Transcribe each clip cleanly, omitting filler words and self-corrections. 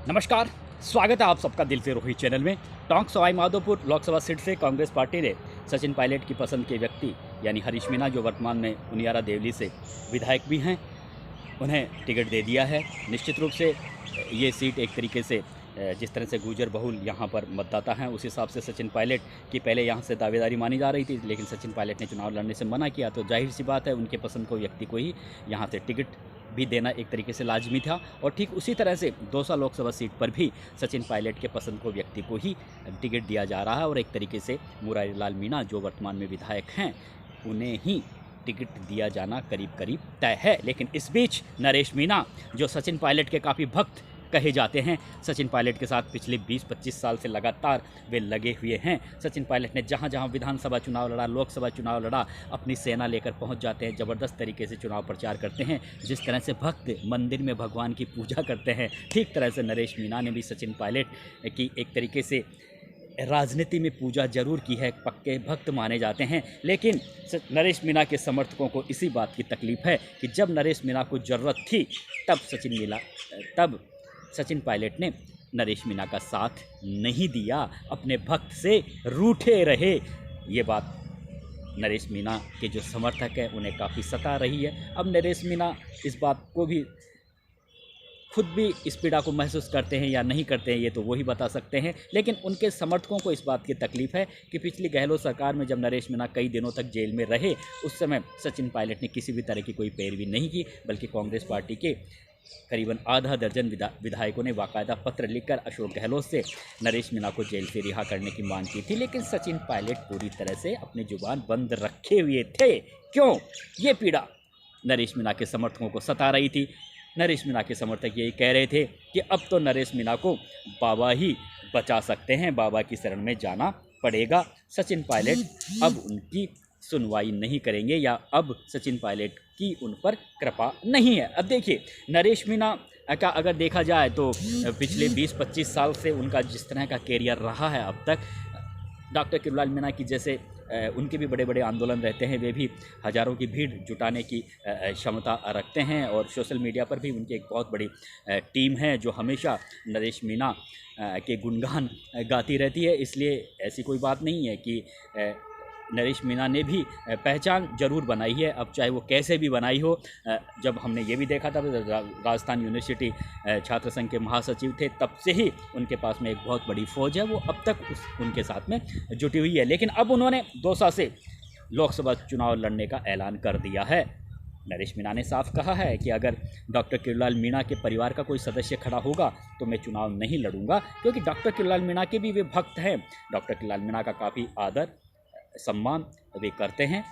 नमस्कार। स्वागत है आप सबका दिल से रोहित चैनल में। टोंक सवाई माधोपुर लोकसभा सीट से कांग्रेस पार्टी ने सचिन पायलट की पसंद के व्यक्ति यानी हरीश मीणा, जो वर्तमान में उनियारा देवली से विधायक भी हैं, उन्हें टिकट दे दिया है। निश्चित रूप से ये सीट एक तरीके से जिस तरह से गुर्जर बहुल यहाँ पर मतदाता हैं, उस हिसाब से सचिन पायलट की पहले यहाँ से दावेदारी मानी जा रही थी, लेकिन सचिन पायलट ने चुनाव लड़ने से मना किया, तो जाहिर सी बात है उनके पसंद को व्यक्ति को ही यहाँ से टिकट भी देना एक तरीके से लाजमी था। और ठीक उसी तरह से दौसा लोकसभा सीट पर भी सचिन पायलट के पसंद को व्यक्ति को ही टिकट दिया जा रहा है और एक तरीके से मुरारी लाल मीणा, जो वर्तमान में विधायक हैं, उन्हें ही टिकट दिया जाना करीब करीब तय है। लेकिन इस बीच नरेश मीणा, जो सचिन पायलट के काफ़ी भक्त कहे जाते हैं, सचिन पायलट के साथ पिछले 20-25 साल से लगातार वे लगे हुए हैं। सचिन पायलट ने जहां जहां विधानसभा चुनाव लड़ा, लोकसभा चुनाव लड़ा, अपनी सेना लेकर पहुंच जाते हैं, ज़बरदस्त तरीके से चुनाव प्रचार करते हैं। जिस तरह से भक्त मंदिर में भगवान की पूजा करते हैं, ठीक तरह से नरेश मीणा ने भी सचिन पायलट की एक तरीके से राजनीति में पूजा जरूर की है, पक्के भक्त माने जाते हैं। लेकिन नरेश मीणा के समर्थकों को इसी बात की तकलीफ है कि जब नरेश मीणा को ज़रूरत थी तब सचिन पायलट ने नरेश मीणा का साथ नहीं दिया, अपने भक्त से रूठे रहे। ये बात नरेश मीणा के जो समर्थक हैं उन्हें काफ़ी सता रही है। अब नरेश मीणा इस बात को भी खुद भी इस पीड़ा को महसूस करते हैं या नहीं करते हैं, ये तो वही बता सकते हैं। लेकिन उनके समर्थकों को इस बात की तकलीफ है कि पिछली गहलोत सरकार में जब नरेश मीणा कई दिनों तक जेल में रहे, उस समय सचिन पायलट ने किसी भी तरह की कोई पैरवी नहीं की, बल्कि कांग्रेस पार्टी के करीबन आधा दर्जन विधायकों ने बाकायदा पत्र लिखकर अशोक गहलोत से नरेश मीणा को जेल से रिहा करने की मांग की थी। लेकिन सचिन पायलट पूरी तरह से अपनी जुबान बंद रखे हुए थे। क्यों? ये पीड़ा नरेश मीणा के समर्थकों को सता रही थी। नरेश मीणा के समर्थक यही कह रहे थे कि अब तो नरेश मीणा को बाबा ही बचा सकते हैं, बाबा की शरण में जाना पड़ेगा। सचिन पायलट अब उनकी सुनवाई नहीं करेंगे या अब सचिन पायलट की उन पर कृपा नहीं है। अब देखिए, नरेश मीणा का अगर देखा जाए तो पिछले 20-25 साल से उनका जिस तरह का कैरियर रहा है अब तक, डॉक्टर किरोड़लाल मीणा की जैसे उनके भी बड़े बड़े आंदोलन रहते हैं, वे भी हज़ारों की भीड़ जुटाने की क्षमता रखते हैं। और सोशल मीडिया पर भी उनकी एक बहुत बड़ी टीम है जो हमेशा नरेश मीणा के गुणगान गाती रहती है। इसलिए ऐसी कोई बात नहीं है कि नरेश मीणा ने भी पहचान जरूर बनाई है। अब चाहे वो कैसे भी बनाई हो, जब हमने ये भी देखा था राजस्थान यूनिवर्सिटी छात्र संघ के महासचिव थे, तब से ही उनके पास में एक बहुत बड़ी फौज है, वो अब तक उनके साथ में जुटी हुई है। लेकिन अब उन्होंने दौसा से लोकसभा चुनाव लड़ने का ऐलान कर दिया है। नरेश मीणा ने साफ कहा है कि अगर डॉक्टर किरोड़लाल मीणा के परिवार का कोई सदस्य खड़ा होगा तो मैं चुनाव नहीं लड़ूंगा, क्योंकि डॉक्टर किरोड़लाल मीणा के भी वे भक्त हैं। डॉक्टर किरोड़लाल मीणा का काफ़ी आदर सम्मान वे करते हैं।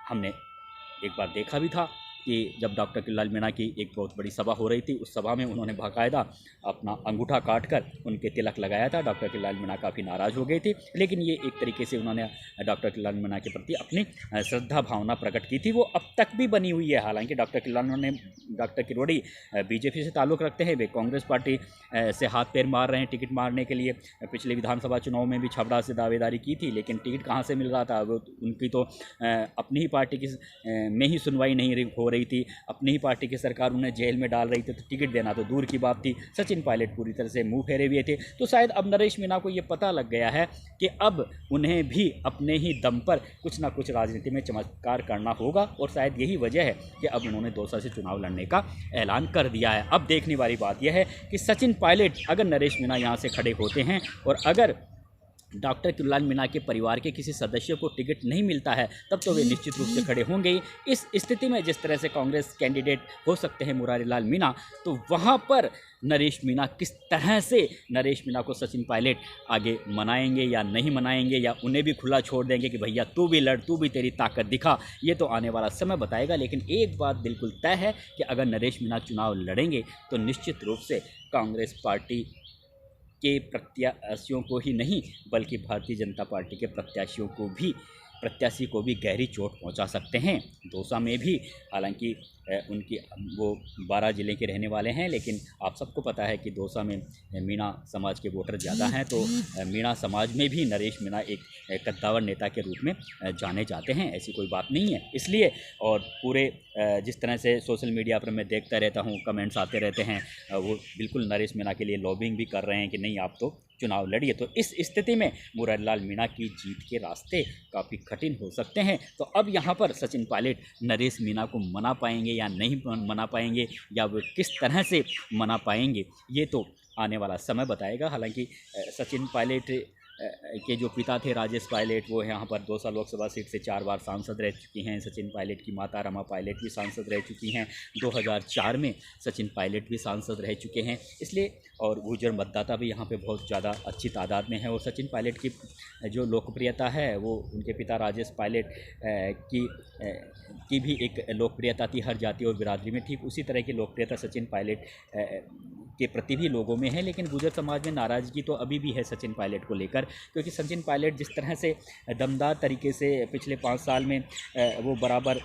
हमने एक बार देखा भी था कि जब डॉक्टर किरोड़लाल मीणा की एक बहुत बड़ी सभा हो रही थी, उस सभा में उन्होंने बाकायदा अपना अंगूठा काटकर उनके तिलक लगाया था। डॉक्टर किरोड़लाल मीणा काफ़ी नाराज़ हो गए थे, लेकिन ये एक तरीके से उन्होंने डॉक्टर किरोड़लाल मीणा के प्रति अपनी श्रद्धा भावना प्रकट की थी। वो अब तक भी बनी हुई है। हालांकि डॉक्टर किरोड़ी बीजेपी से ताल्लुक़ रखते हैं, वे कांग्रेस पार्टी से हाथ पैर मार रहे हैं टिकट मारने के लिए। पिछले विधानसभा चुनाव में भी छबड़ा से दावेदारी की थी, लेकिन टिकट कहाँ से मिल रहा था? वो उनकी तो अपनी ही पार्टी की में ही सुनवाई नहीं हो रही थी, अपनी ही पार्टी की सरकार उन्हें जेल में डाल रही थी, तो टिकट देना तो दूर की बात थी। सचिन पायलट पूरी तरह से मुंह फेरे हुए थे। तो शायद अब नरेश मीणा को ये पता लग गया है कि अब उन्हें भी अपने ही दम पर कुछ ना कुछ राजनीति में चमत्कार करना होगा, और शायद यही वजह है कि अब उन्होंने दौसा से चुनाव लड़ने का ऐलान कर दिया है। अब देखने वाली बात यह है कि सचिन पायलट अगर नरेश मीणा यहाँ से खड़े होते हैं और अगर डॉक्टर किरोड़लाल मीणा के परिवार के किसी सदस्य को टिकट नहीं मिलता है, तब तो वे निश्चित रूप से खड़े होंगे ही। इस स्थिति में जिस तरह से कांग्रेस कैंडिडेट हो सकते हैं मुरारी लाल मीणा, तो वहाँ पर नरेश मीणा किस तरह से नरेश मीणा को सचिन पायलट आगे मनाएंगे या नहीं मनाएंगे, या उन्हें भी खुला छोड़ देंगे कि भैया तू भी लड़, तू भी तेरी ताकत दिखा, ये तो आने वाला समय बताएगा। लेकिन एक बात बिल्कुल तय है कि अगर नरेश मीणा चुनाव लड़ेंगे तो निश्चित रूप से कांग्रेस पार्टी के प्रत्याशियों को ही नहीं, बल्कि भारतीय जनता पार्टी के प्रत्याशी को भी गहरी चोट पहुंचा सकते हैं। दौसा में भी हालांकि उनकी वो 12 ज़िले के रहने वाले हैं, लेकिन आप सबको पता है कि दौसा में मीणा समाज के वोटर ज़्यादा हैं, तो मीणा समाज में भी नरेश मीणा एक कद्दावर नेता के रूप में जाने जाते हैं। ऐसी कोई बात नहीं है। इसलिए और पूरे जिस तरह से सोशल मीडिया पर मैं देखता रहता हूँ, कमेंट्स आते रहते हैं, वो बिल्कुल नरेश मीणा के लिए लॉबिंग भी कर रहे हैं कि नहीं आप तो चुनाव लड़िए। तो इस स्थिति में मुरारीलाल मीणा की जीत के रास्ते काफ़ी कठिन हो सकते हैं। तो अब यहाँ पर सचिन पायलट नरेश मीणा को मना पाएंगे या नहीं मना पाएंगे, या वो किस तरह से मना पाएंगे, ये तो आने वाला समय बताएगा। हालांकि सचिन पायलट के जो पिता थे राजेश पायलट, वो यहाँ पर दौसा लोकसभा सीट से 4 बार सांसद रह चुकी हैं। सचिन पायलट की माता रमा पायलट भी सांसद रह चुकी हैं। 2004 में सचिन पायलट भी सांसद रह चुके हैं। इसलिए और गुर्जर मतदाता भी यहाँ पे बहुत ज़्यादा अच्छी तादाद में है। और सचिन पायलट की जो लोकप्रियता है वो उनके पिता राजेश पायलट की भी एक लोकप्रियता थी हर जाति और बिरादरी में। ठीक उसी तरह की लोकप्रियता सचिन पायलट के प्रति भी लोगों में है। लेकिन गुर्जर समाज में नाराज़गी तो अभी भी है सचिन पायलट को लेकर, क्योंकि सचिन पायलट जिस तरह से दमदार तरीके से पिछले 5 साल में वो बराबर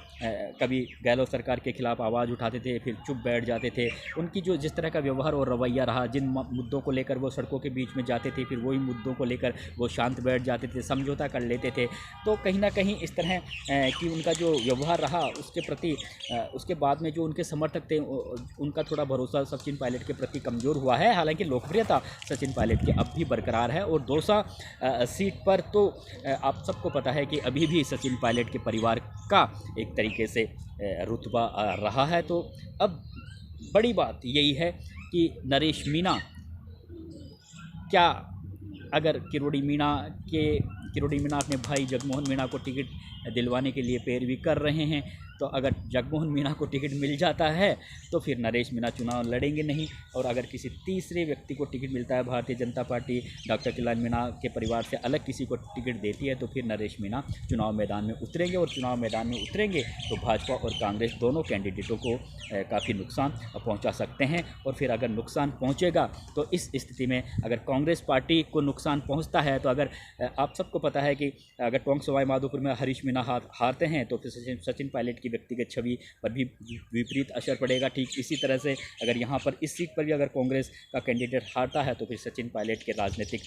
कभी गहलोत सरकार के खिलाफ आवाज़ उठाते थे, फिर चुप बैठ जाते थे। उनकी जो जिस तरह का व्यवहार और रवैया रहा, जिन मुद्दों को लेकर वो सड़कों के बीच में जाते थे, फिर वही मुद्दों को लेकर वो शांत बैठ जाते थे, समझौता कर लेते थे। तो कहीं ना कहीं इस तरह कि उनका जो व्यवहार रहा, उसके प्रति उसके बाद में जो उनके समर्थक थे उनका थोड़ा भरोसा सचिन पायलट के प्रति कमज़ोर हुआ है। हालांकि लोकप्रियता सचिन पायलट की अब भी बरकरार है। और दौसा सीट पर तो आप सबको पता है कि अभी भी सचिन पायलट के परिवार का एक तरीके से रुतबा रहा है। तो अब बड़ी बात यही है कि नरेश मीणा क्या, अगर किरोड़ी मीणा अपने भाई जगमोहन मीणा को टिकट दिलवाने के लिए पैरवी कर रहे हैं, तो अगर जगमोहन मीणा को टिकट मिल जाता है तो फिर नरेश मीणा चुनाव लड़ेंगे नहीं। और अगर किसी तीसरे व्यक्ति को टिकट मिलता है, भारतीय जनता पार्टी डॉक्टर किलान मीणा के परिवार से अलग किसी को टिकट देती है, तो फिर नरेश मीणा चुनाव मैदान में उतरेंगे। और चुनाव मैदान में उतरेंगे तो भाजपा और कांग्रेस दोनों कैंडिडेटों को काफ़ी नुकसान पहुँचा सकते हैं। और फिर अगर नुकसान पहुँचेगा तो इस स्थिति में अगर कांग्रेस पार्टी को नुकसान पहुँचता है, तो अगर आप सबको पता है कि अगर टोंक सवाई माधोपुर में हरीश मीणा हारते हैं तो फिर सचिन पायलट की व्यक्तिगत छवि पर भी विपरीत असर पड़ेगा। ठीक इसी तरह से अगर यहाँ पर इस सीट पर भी अगर कांग्रेस का कैंडिडेट हारता है तो फिर सचिन पायलट के राजनीतिक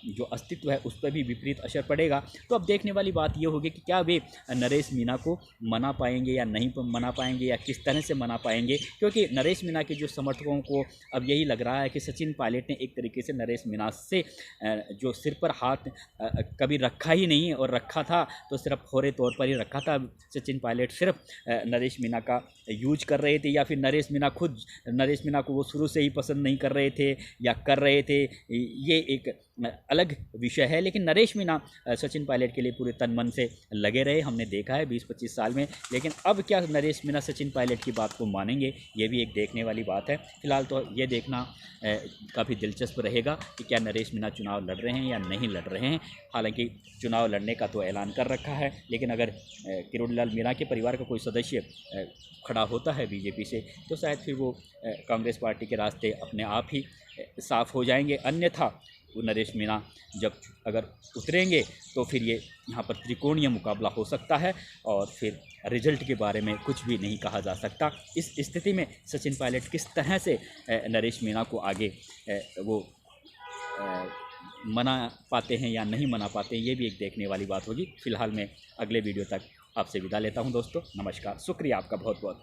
जो अस्तित्व है उस पर भी विपरीत असर पड़ेगा। तो अब देखने वाली बात ये होगी कि क्या वे नरेश मीणा को मना पाएंगे या नहीं मना पाएंगे, या किस तरह से मना पाएंगे। क्योंकि नरेश मीणा के जो समर्थकों को अब यही लग रहा है कि सचिन पायलट ने एक तरीके से नरेश मीणा से जो सिर पर हाथ कभी रखा ही नहीं, और रखा था तो सिर्फ फोरे तौर पर ही रखा था। सचिन पायलट सिर्फ नरेश मीणा का यूज कर रहे थे, या फिर नरेश मीणा को वो शुरू से ही पसंद नहीं कर रहे थे या कर रहे थे, ये एक अलग विषय है। लेकिन नरेश मीणा सचिन पायलट के लिए पूरे तन मन से लगे रहे, हमने देखा है 20-25 साल में। लेकिन अब क्या नरेश मीणा सचिन पायलट की बात को मानेंगे, ये भी एक देखने वाली बात है। फिलहाल तो ये देखना काफ़ी दिलचस्प रहेगा कि क्या नरेश मीणा चुनाव लड़ रहे हैं या नहीं लड़ रहे हैं। हालांकि चुनाव लड़ने का तो ऐलान कर रखा है, लेकिन अगर किरोड़ीलाल मीणा के परिवार का कोई सदस्य खड़ा होता है बीजेपी से, तो शायद फिर वो कांग्रेस पार्टी के रास्ते अपने आप ही साफ हो जाएंगे। अन्यथा वो नरेश मीणा जब अगर उतरेंगे तो फिर ये यहाँ पर त्रिकोणीय मुकाबला हो सकता है, और फिर रिजल्ट के बारे में कुछ भी नहीं कहा जा सकता। इस स्थिति में सचिन पायलट किस तरह से नरेश मीणा को आगे वो मना पाते हैं या नहीं मना पाते हैं, ये भी एक देखने वाली बात होगी। फिलहाल मैं अगले वीडियो तक आपसे विदा लेता हूं दोस्तों। नमस्कार, शुक्रिया आपका बहुत बहुत।